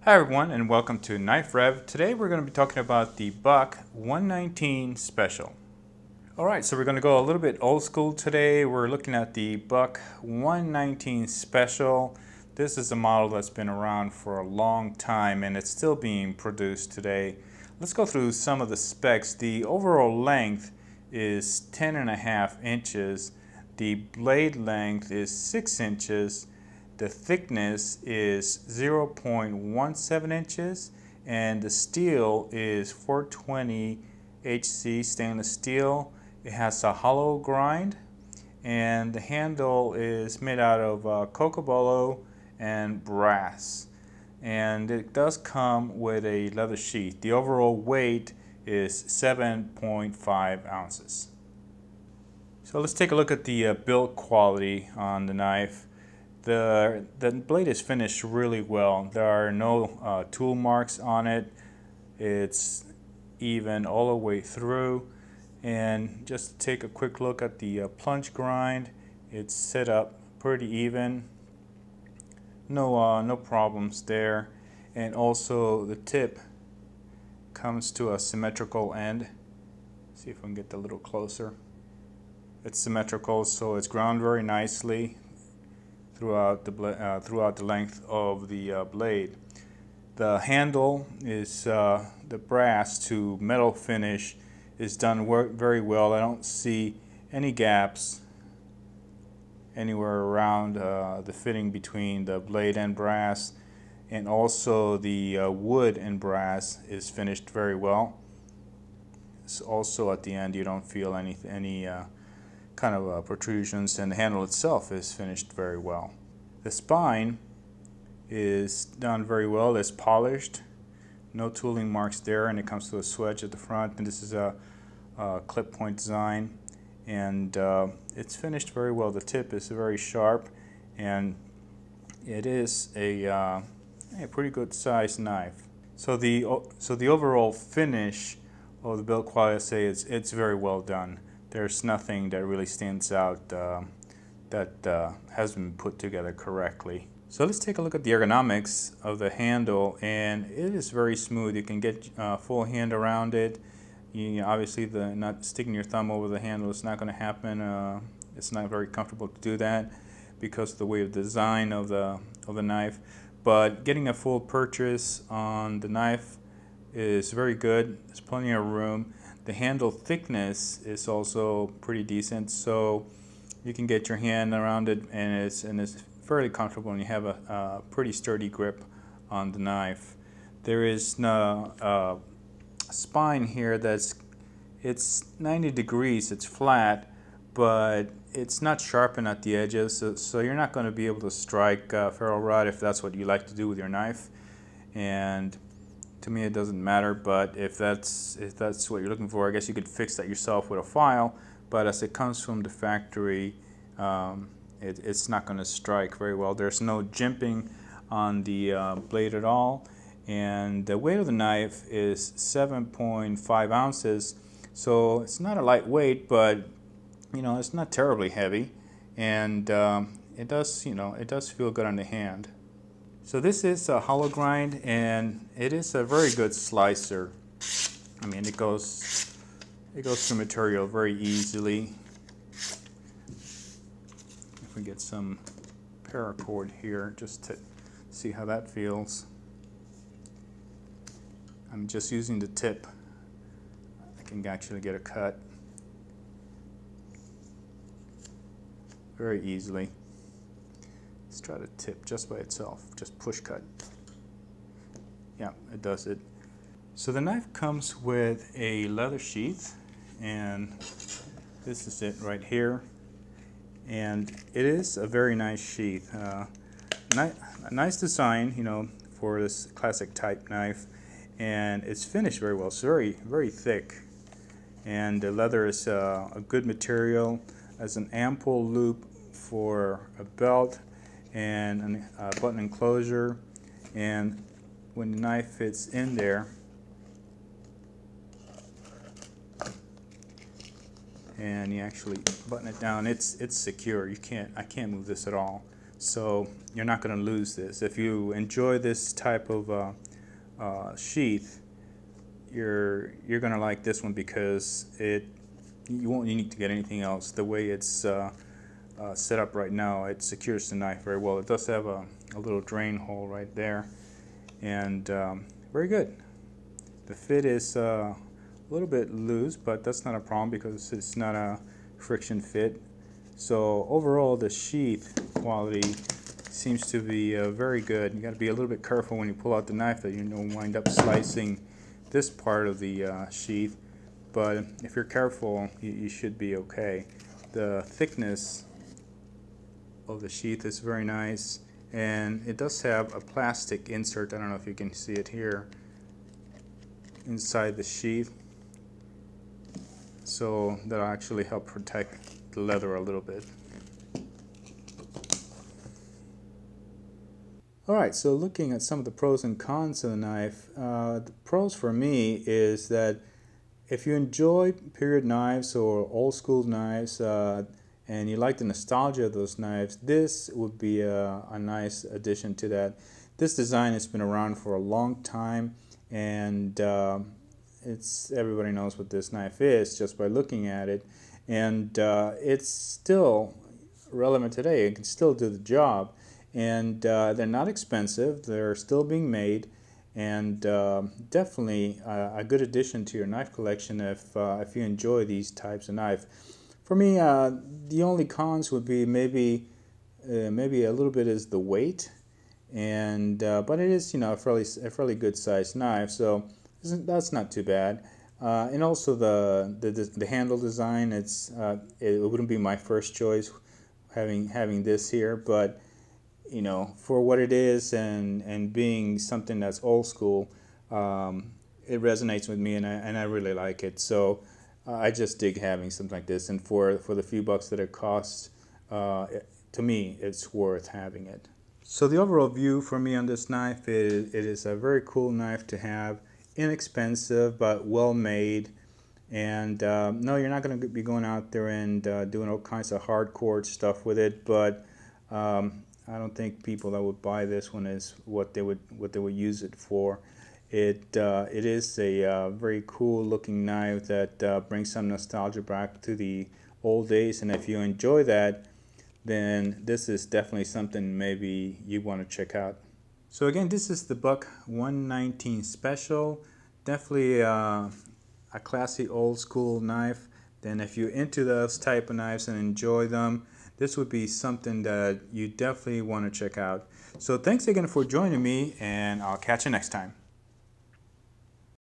Hi everyone and welcome to Knife Rev. Today we're going to be talking about the Buck 119 Special. Alright, so we're going to go a little bit old school today. We're looking at the Buck 119 Special. This is a model that's been around for a long time and it's still being produced today. Let's go through some of the specs. The overall length is 10.5 inches. The blade length is 6 inches. The thickness is 0.17 inches and the steel is 420 HC stainless steel. It has a hollow grind and the handle is made out of cocobolo and brass, and it does come with a leather sheath. The overall weight is 7.5 ounces. So let's take a look at the build quality on the knife. The blade is finished really well. There are no tool marks on it. It's even all the way through. And just to take a quick look at the plunge grind, it's set up pretty even. No problems there. And also the tip comes to a symmetrical end. See if we can get a little closer. It's symmetrical, so it's ground very nicely throughout the length of the blade. The handle is the brass to metal finish is done very well. I don't see any gaps anywhere around the fitting between the blade and brass, and also the wood and brass is finished very well. So also at the end you don't feel any kind of protrusions, and the handle itself is finished very well. The spine is done very well. It's polished, no tooling marks there, and it comes to a swedge at the front, and this is a clip point design, and it's finished very well. The tip is very sharp, and it is a pretty good sized knife. So the overall finish of the build quality, I say it's very well done. There's nothing that really stands out that has been put together correctly. So let's take a look at the ergonomics of the handle, and it is very smooth. You can get full hand around it. Obviously, not sticking your thumb over the handle is not going to happen. It's not very comfortable to do that because of the way of the design of the knife. But getting a full purchase on the knife is very good. There's plenty of room. The handle thickness is also pretty decent, so you can get your hand around it, and it's fairly comfortable, and you have a pretty sturdy grip on the knife. There is no spine here it's 90 degrees. It's flat, but it's not sharpened at the edges, so you're not going to be able to strike ferro rod if that's what you like to do with your knife. And to me it doesn't matter, but if that's what you're looking for, I guess you could fix that yourself with a file, but as it comes from the factory, it's not going to strike very well. There's no jimping on the blade at all, and the weight of the knife is 7.5 ounces, so it's not a lightweight, but it's not terribly heavy, and it does feel good on the hand. So this is a hollow grind, and it is a very good slicer. I mean, it goes through material very easily. If we get some paracord here just to see how that feels. I'm just using the tip. I can actually get a cut very easily. Let's try the tip just by itself, just push cut. Yeah, it does it. So the knife comes with a leather sheath, and this is it right here. And it is a very nice sheath. A nice design, for this classic type knife, and it's finished very well. It's very, very thick, and the leather is a good material. As an ample loop for a belt and a button enclosure, and when the knife fits in there, and you actually button it down, it's secure. I can't move this at all. So you're not going to lose this. If you enjoy this type of sheath, you're going to like this one because you won't need to get anything else. The way it's set up right now, it secures the knife very well. It does have a little drain hole right there, and very good. The fit is a little bit loose, but that's not a problem because it's not a friction fit. So overall, the sheath quality seems to be very good. You got to be a little bit careful when you pull out the knife that you don't wind up slicing this part of the sheath, but if you're careful, you should be okay. The thickness of the sheath is very nice, and it does have a plastic insert. I don't know if you can see it here inside the sheath, so that'll actually help protect the leather a little bit. Alright, so looking at some of the pros and cons of the knife, the pros for me is that if you enjoy period knives or old school knives and you like the nostalgia of those knives, this would be a nice addition to that. This design has been around for a long time, and everybody knows what this knife is just by looking at it, and it's still relevant today. It can still do the job, and they're not expensive. They're still being made, and definitely a good addition to your knife collection if you enjoy these types of knife. For me, the only cons would be maybe a little bit is the weight, and but it is, you know, a fairly good sized knife, so that's not too bad. And also the handle design, it wouldn't be my first choice having this here, but you know, for what it is and being something that's old school, it resonates with me, and I really like it. So I just dig having something like this, and for the few bucks that it costs, to me, it's worth having it. So the overall view for me on this knife is it is a very cool knife to have, inexpensive but well made, and no, you're not going to be going out there and doing all kinds of hardcore stuff with it, but I don't think people that would buy this one is what they would use it for. It is a very cool looking knife that brings some nostalgia back to the old days, and if you enjoy that, then this is definitely something maybe you want to check out. So again, this is the Buck 119 Special. Definitely a classy old school knife. Then if you're into those type of knives and enjoy them, this would be something that you definitely want to check out. So thanks again for joining me, and I'll catch you next time.